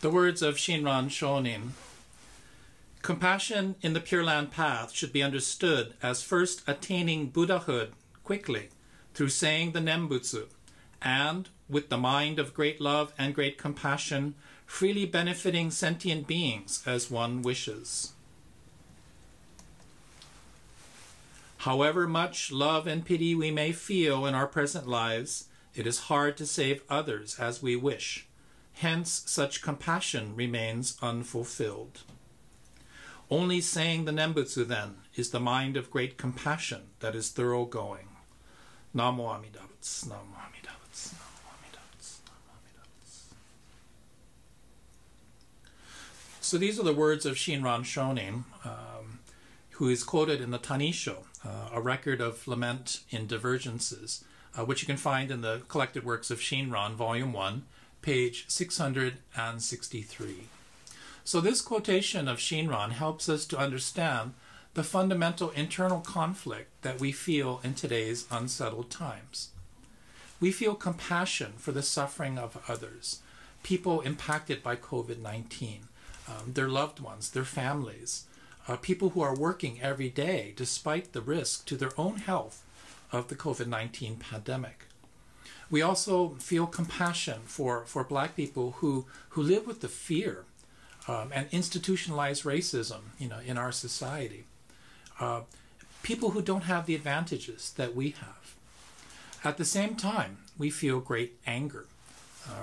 The words of Shinran Shonin. Compassion in the Pure Land path should be understood as first attaining Buddhahood quickly through saying the Nembutsu, and, with the mind of great love and great compassion, freely benefiting sentient beings as one wishes. However much love and pity we may feel in our present lives, it is hard to save others as we wish. Hence, such compassion remains unfulfilled. Only saying the Nembutsu, then, is the mind of great compassion that is thoroughgoing. Namo Amida Butsu, Namo Amida Butsu, Namo Amida Butsu, Namo Amida Butsu. So these are the words of Shinran Shonin, who is quoted in the Tanisho, a record of lament in divergences, which you can find in the Collected Works of Shinran, Volume 1, page 663. So this quotation of Shinran helps us to understand the fundamental internal conflict that we feel in today's unsettled times. We feel compassion for the suffering of others, people impacted by COVID-19, their loved ones, their families, people who are working every day despite the risk to their own health of the COVID-19 pandemic. We also feel compassion for Black people who live with the fear and institutionalized racism, in our society. People who don't have the advantages that we have. At the same time, we feel great anger,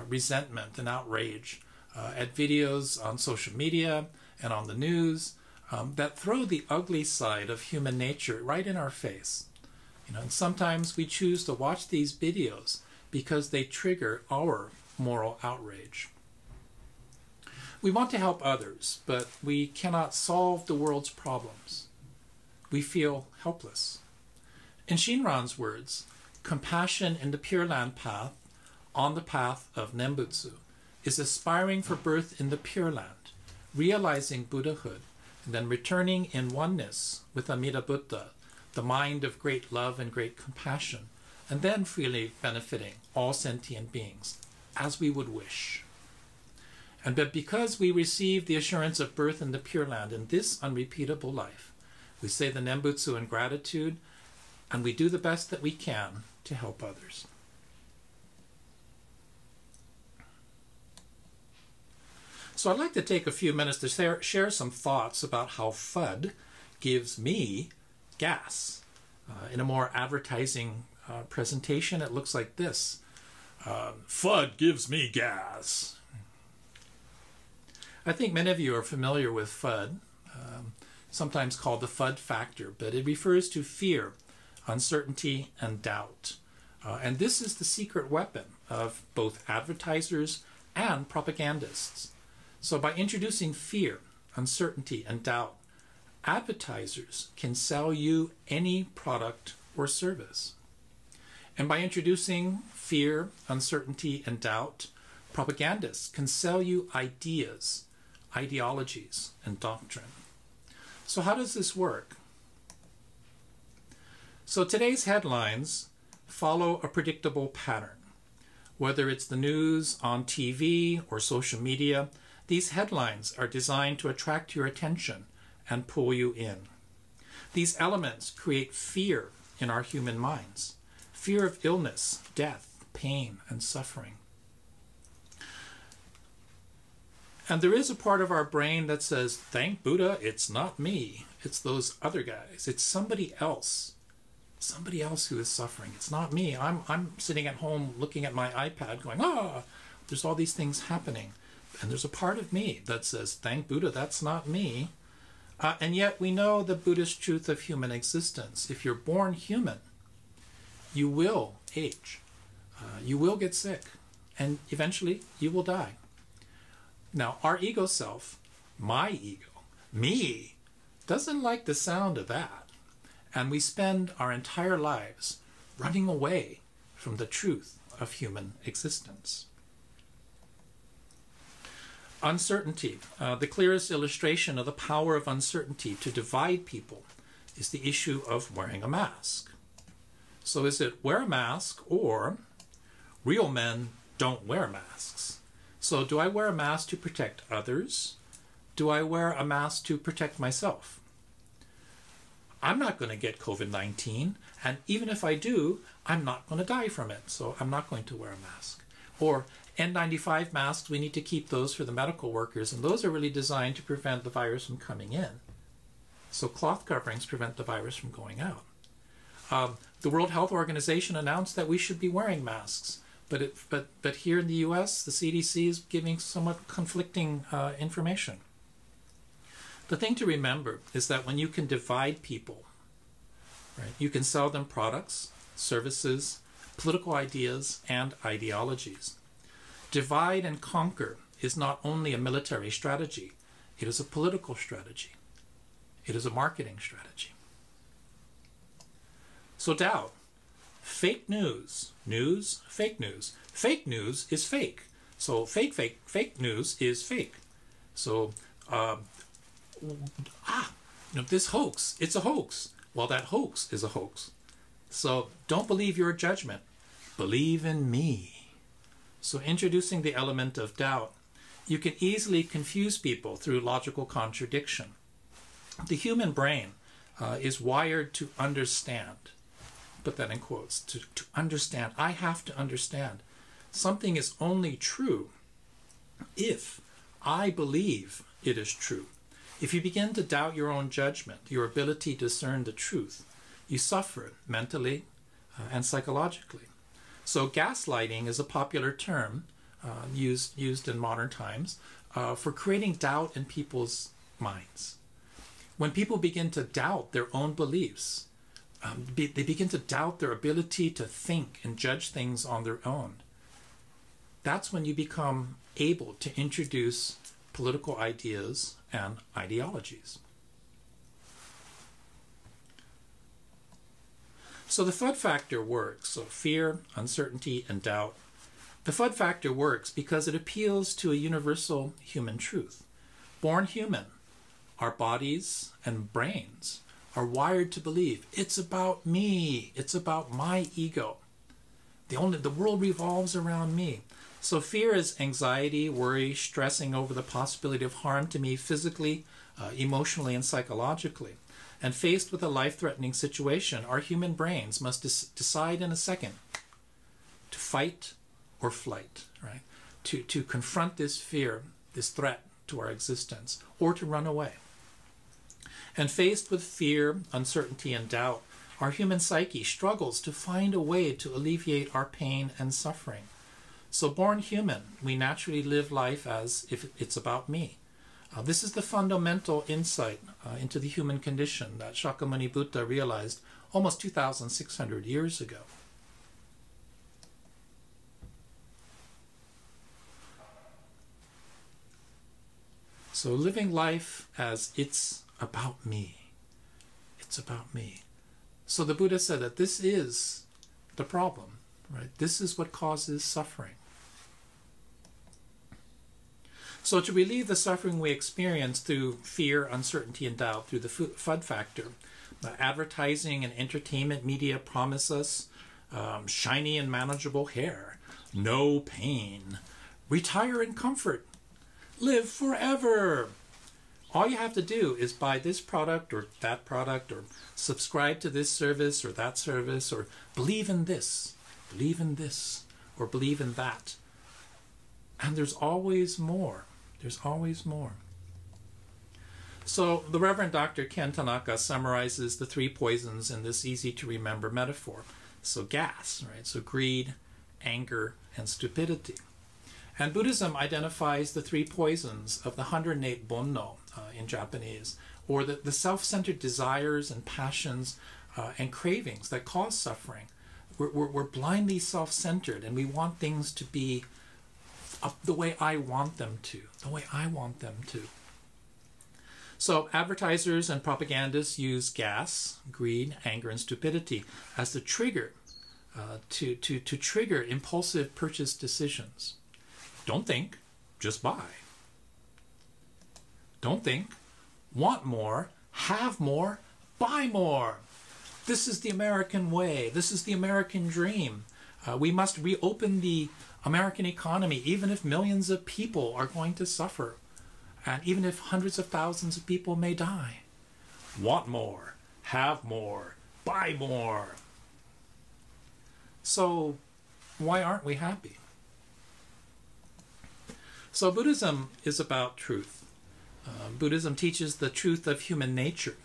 resentment, and outrage at videos on social media and on the news that throw the ugly side of human nature right in our face. And sometimes we choose to watch these videos because they trigger our moral outrage. We want to help others, but we cannot solve the world's problems. We feel helpless. In Shinran's words, compassion in the Pure Land path, on the path of Nembutsu, is aspiring for birth in the Pure Land, realizing Buddhahood, and then returning in oneness with Amida Buddha, the mind of great love and great compassion, and then freely benefiting all sentient beings, as we would wish. And but because we receive the assurance of birth in the Pure Land in this unrepeatable life, we say the Nembutsu in gratitude, and we do the best that we can to help others. So I'd like to take a few minutes to share some thoughts about how FUD gives me gas. In a more advertising presentation, it looks like this. FUD gives me gas. I think many of you are familiar with FUD, sometimes called the Fudd Factor, but it refers to fear, uncertainty, and doubt. And this is the secret weapon of both advertisers and propagandists. So by introducing fear, uncertainty, and doubt, advertisers can sell you any product or service. And by introducing fear, uncertainty, and doubt, propagandists can sell you ideas, ideologies, and doctrine. So how does this work? So today's headlines follow a predictable pattern. Whether it's the news on TV or social media, these headlines are designed to attract your attention and pull you in. These elements create fear in our human minds. Fear of illness, death, pain, and suffering. And there is a part of our brain that says, thank Buddha, it's not me. It's those other guys. It's somebody else. Somebody else who is suffering. It's not me. I'm sitting at home looking at my iPad going, there's all these things happening. And there's a part of me that says, thank Buddha, that's not me. And yet we know the Buddhist truth of human existence. If you're born human, you will age. You will get sick. And eventually you will die. Now, our ego self, my ego, me, doesn't like the sound of that. And we spend our entire lives running away from the truth of human existence. Uncertainty. The clearest illustration of the power of uncertainty to divide people is the issue of wearing a mask. So is it wear a mask or real men don't wear masks? So do I wear a mask to protect others? Do I wear a mask to protect myself? I'm not going to get COVID-19, and even if I do, I'm not going to die from it, so I'm not going to wear a mask. Or N95 masks, we need to keep those for the medical workers, and those are really designed to prevent the virus from coming in. So cloth coverings prevent the virus from going out. The World Health Organization announced that we should be wearing masks, but here in the US, the CDC is giving somewhat conflicting information. The thing to remember is that when you can divide people, right, you can sell them products, services, political ideas, and ideologies. Divide and conquer is not only a military strategy, it is a political strategy. It is a marketing strategy. So doubt, fake news, fake news. Fake news is fake. So fake news is fake. So, this hoax, it's a hoax. Well, that hoax is a hoax. So don't believe your judgment. Believe in me. So introducing the element of doubt, you can easily confuse people through logical contradiction. The human brain is wired to understand. Put that in quotes, to understand. I have to understand. Something is only true if I believe it is true. If you begin to doubt your own judgment, your ability to discern the truth, you suffer mentally and psychologically. So gaslighting is a popular term used in modern times for creating doubt in people's minds. When people begin to doubt their own beliefs, they begin to doubt their ability to think and judge things on their own. That's when you become able to introduce political ideas and ideologies. So the FUD factor works. So fear, uncertainty, and doubt. The FUD factor works because it appeals to a universal human truth. Born human, our bodies and brains are wired to believe it's about me, it's about my ego. The world revolves around me. So fear is anxiety, worry, stressing over the possibility of harm to me physically, emotionally, and psychologically. And faced with a life-threatening situation, our human brains must decide in a second to fight or flight, right? To confront this fear, this threat to our existence, or to run away. And faced with fear, uncertainty, and doubt, our human psyche struggles to find a way to alleviate our pain and suffering. So born human, we naturally live life as if it's about me. This is the fundamental insight into the human condition that Shakyamuni Buddha realized almost 2,600 years ago. So living life as it's about me. It's about me. So the Buddha said that this is the problem, right? This is what causes suffering. So to relieve the suffering we experience through fear, uncertainty, and doubt through the FUD factor, advertising and entertainment media promise us shiny and manageable hair, no pain, retire in comfort, live forever. All you have to do is buy this product or that product, or subscribe to this service or that service, or believe in this, or believe in that. And there's always more. There's always more. So the Reverend Dr. Ken Tanaka summarizes the three poisons in this easy-to-remember metaphor. So gas, right? So greed, anger, and stupidity. And Buddhism identifies the three poisons of the 108 bonno in Japanese, or the self-centered desires and passions and cravings that cause suffering. We're blindly self-centered, and we want things to be the way I want them to, the way I want them to. So advertisers and propagandists use gas, greed, anger, and stupidity as the trigger to trigger impulsive purchase decisions. Don't think, just buy. Don't think, want more, have more, buy more. This is the American way. This is the American dream. We must reopen the American economy, even if millions of people are going to suffer, and even if hundreds of thousands of people may die. Want more, have more, buy more. So why aren't we happy? So Buddhism is about truth. Buddhism teaches the truth of human nature,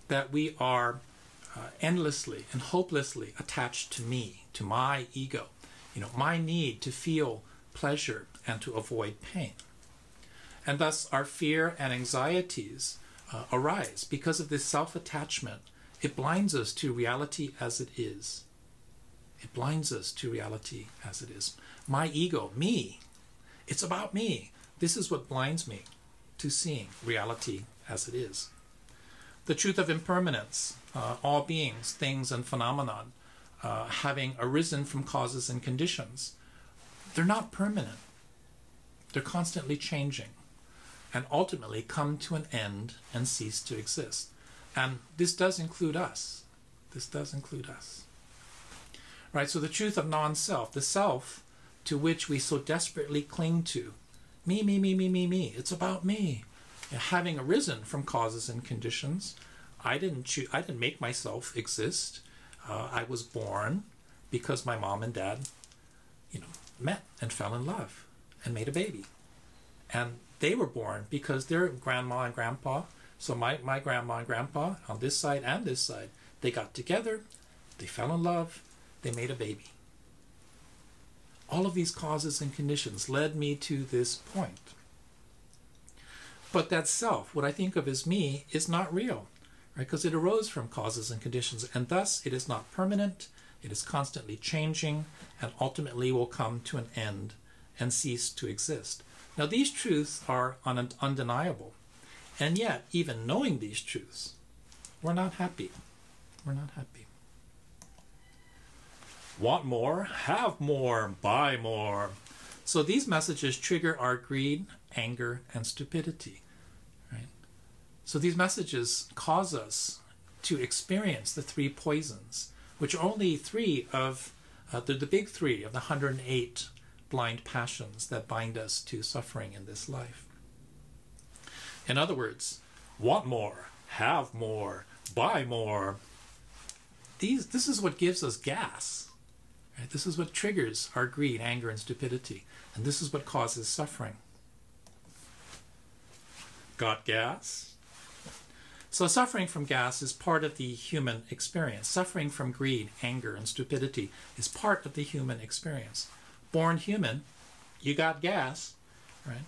that we are endlessly and hopelessly attached to me, to my ego, my need to feel pleasure and to avoid pain. And thus our fear and anxieties arise because of this self-attachment. It blinds us to reality as it is. It blinds us to reality as it is. My ego, me, it's about me. This is what blinds me to seeing reality as it is. The truth of impermanence, all beings, things, and phenomenon, having arisen from causes and conditions, they're not permanent. They're constantly changing and ultimately come to an end and cease to exist. And this does include us. This does include us. Right, so the truth of non-self, the self to which we so desperately cling to, me, me, me, me, me, me, it's about me. Having arisen from causes and conditions, I didn't make myself exist. I was born because my mom and dad, met and fell in love and made a baby. And they were born because their grandma and grandpa, so my grandma and grandpa on this side and this side, they got together, they fell in love, they made a baby. All of these causes and conditions led me to this point. But that self, what I think of as me, is not real, right? Because it arose from causes and conditions, and thus it is not permanent, it is constantly changing, and ultimately will come to an end and cease to exist. Now these truths are undeniable, and yet, even knowing these truths, we're not happy. We're not happy. Want more, have more, buy more. So these messages trigger our greed, anger, and stupidity. Right? So these messages cause us to experience the three poisons, which are only three of the big three of the 108 blind passions that bind us to suffering in this life. In other words, want more, have more, buy more. This is what gives us gas. Right? This is what triggers our greed, anger, and stupidity. And this is what causes suffering. Got gas? So suffering from gas is part of the human experience. Suffering from greed, anger, and stupidity is part of the human experience. Born human, you got gas, right?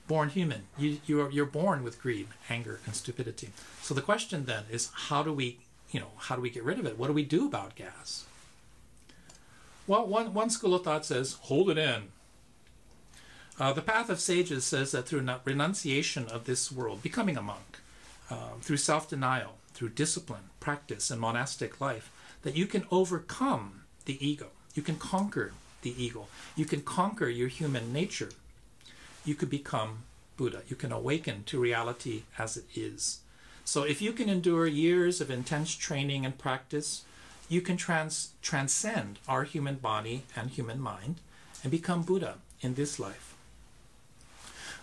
Born human, you're born with greed, anger, and stupidity. So the question then is, how do we get rid of it? What do we do about gas? Well, one school of thought says, hold it in. The path of sages says that through renunciation of this world, becoming a monk, through self-denial, through discipline, practice, and monastic life, that you can overcome the ego. You can conquer the ego. You can conquer your human nature. You could become Buddha. You can awaken to reality as it is. So if you can endure years of intense training and practice, you can transcend our human body and human mind and become Buddha in this life.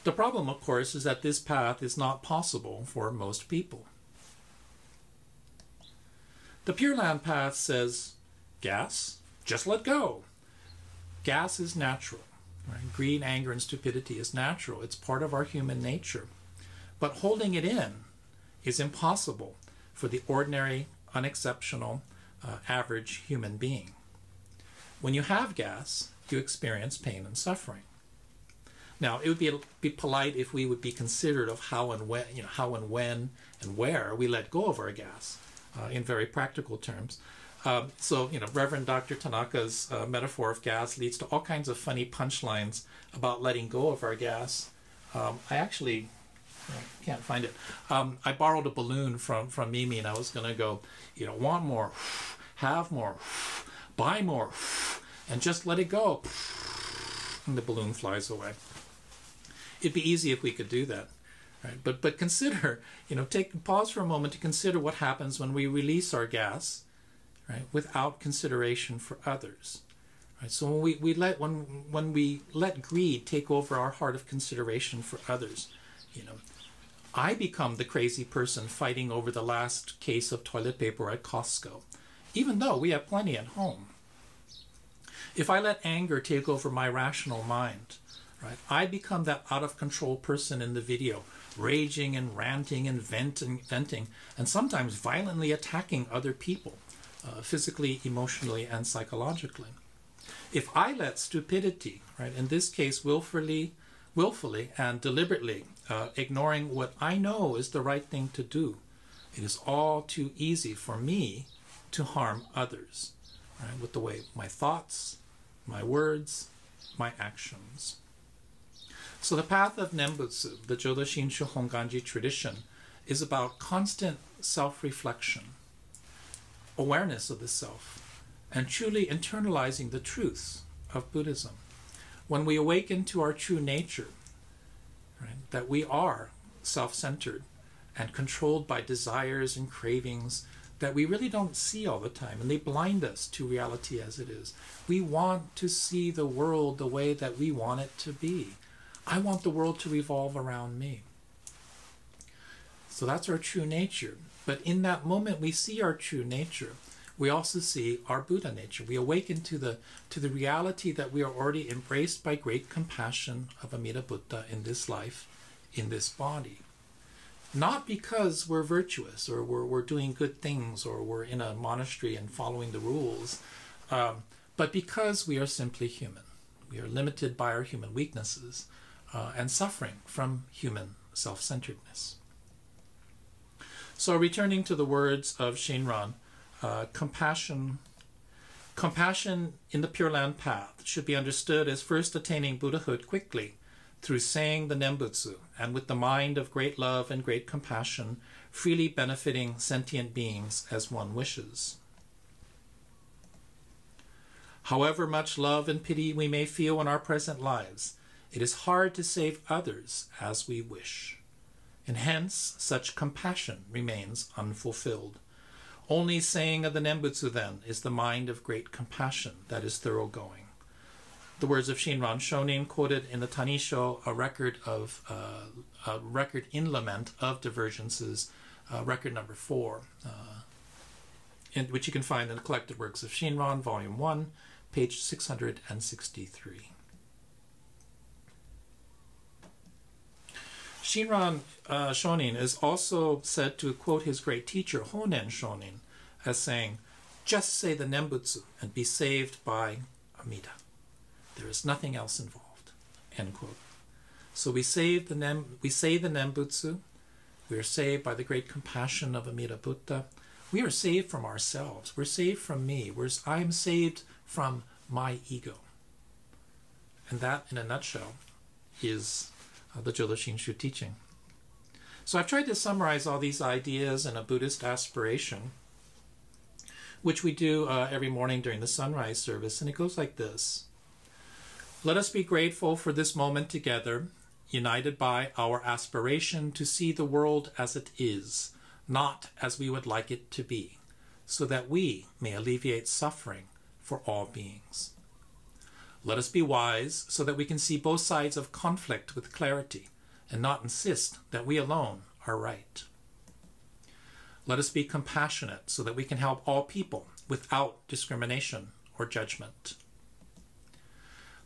The problem, of course, is that this path is not possible for most people. The Pure Land path says, gas, just let go. Gas is natural. Right? Greed, anger, and stupidity is natural. It's part of our human nature. But holding it in is impossible for the ordinary, unexceptional, average human being. When you have gas, you experience pain and suffering. Now, it would be polite if we would be considerate of how and when and where we let go of our gas in very practical terms. So, Reverend Dr. Tanaka's metaphor of gas leads to all kinds of funny punchlines about letting go of our gas. I actually can't find it. I borrowed a balloon from Mimi, and I was going to go, want more, have more, buy more, and just let it go. And the balloon flies away. It'd be easy if we could do that. Right? But consider, pause for a moment to consider what happens when we release our gas, right, without consideration for others. Right? So when we let greed take over our heart of consideration for others, I become the crazy person fighting over the last case of toilet paper at Costco, even though we have plenty at home. If I let anger take over my rational mind, right, I become that out-of-control person in the video, raging and ranting and venting, and sometimes violently attacking other people, physically, emotionally, and psychologically. If I let stupidity, right, in this case willfully and deliberately ignoring what I know is the right thing to do, it is all too easy for me to harm others, right, with the way my thoughts, my words, my actions. So the path of Nembutsu, the Jodo Shinshu Honganji tradition, is about constant self-reflection, awareness of the self, and truly internalizing the truths of Buddhism. When we awaken to our true nature, right, that we are self-centered and controlled by desires and cravings that we really don't see all the time, and they blind us to reality as it is. We want to see the world the way that we want it to be. I want the world to revolve around me. So that's our true nature. But in that moment we see our true nature, we also see our Buddha nature. We awaken to the reality that we are already embraced by great compassion of Amida Buddha in this life, in this body. Not because we're virtuous or we're doing good things or we're in a monastery and following the rules, but because we are simply human. We are limited by our human weaknesses and suffering from human self-centeredness. So returning to the words of Shinran, compassion in the Pure Land path should be understood as first attaining Buddhahood quickly through saying the Nembutsu, and with the mind of great love and great compassion, freely benefiting sentient beings as one wishes. However much love and pity we may feel in our present lives, it is hard to save others as we wish, and hence such compassion remains unfulfilled. Only saying of the Nembutsu, then, is the mind of great compassion that is thoroughgoing. The words of Shinran Shonin quoted in the Tanisho, a record in lament of divergences, record number 4, which you can find in the Collected Works of Shinran, Volume 1, page 663. Shinran Shonin is also said to quote his great teacher Honen Shonin as saying, "Just say the Nembutsu and be saved by Amida. There is nothing else involved." End quote. So we say the Nembutsu. We are saved by the great compassion of Amida Buddha. We are saved from ourselves. We're saved from me. I am saved from my ego. And that, in a nutshell, is the Jodo Shinshu teaching. So I've tried to summarize all these ideas in a Buddhist aspiration, which we do every morning during the sunrise service, and it goes like this. Let us be grateful for this moment together, united by our aspiration to see the world as it is, not as we would like it to be, so that we may alleviate suffering for all beings. Let us be wise so that we can see both sides of conflict with clarity and not insist that we alone are right. Let us be compassionate so that we can help all people without discrimination or judgment.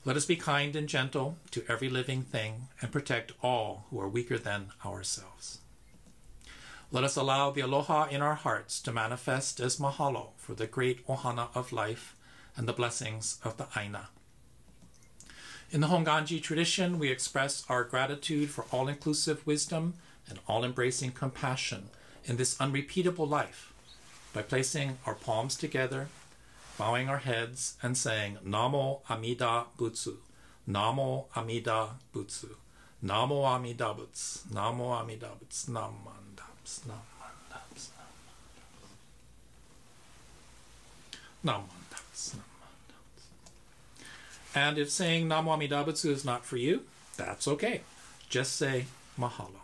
Let us be kind and gentle to every living thing and protect all who are weaker than ourselves. Let us allow the aloha in our hearts to manifest as mahalo for the great ohana of life and the blessings of the aina. In the Honganji tradition, we express our gratitude for all-inclusive wisdom and all-embracing compassion in this unrepeatable life by placing our palms together, bowing our heads, and saying Namo Amida Butsu, Namo Amida Butsu, Namo Amida Butsu, Namo Amida Butsu, Namandaps, Namandaps, Namandaps, Namandaps. And if saying Namo Amida Butsu is not for you, that's okay. Just say Mahalo.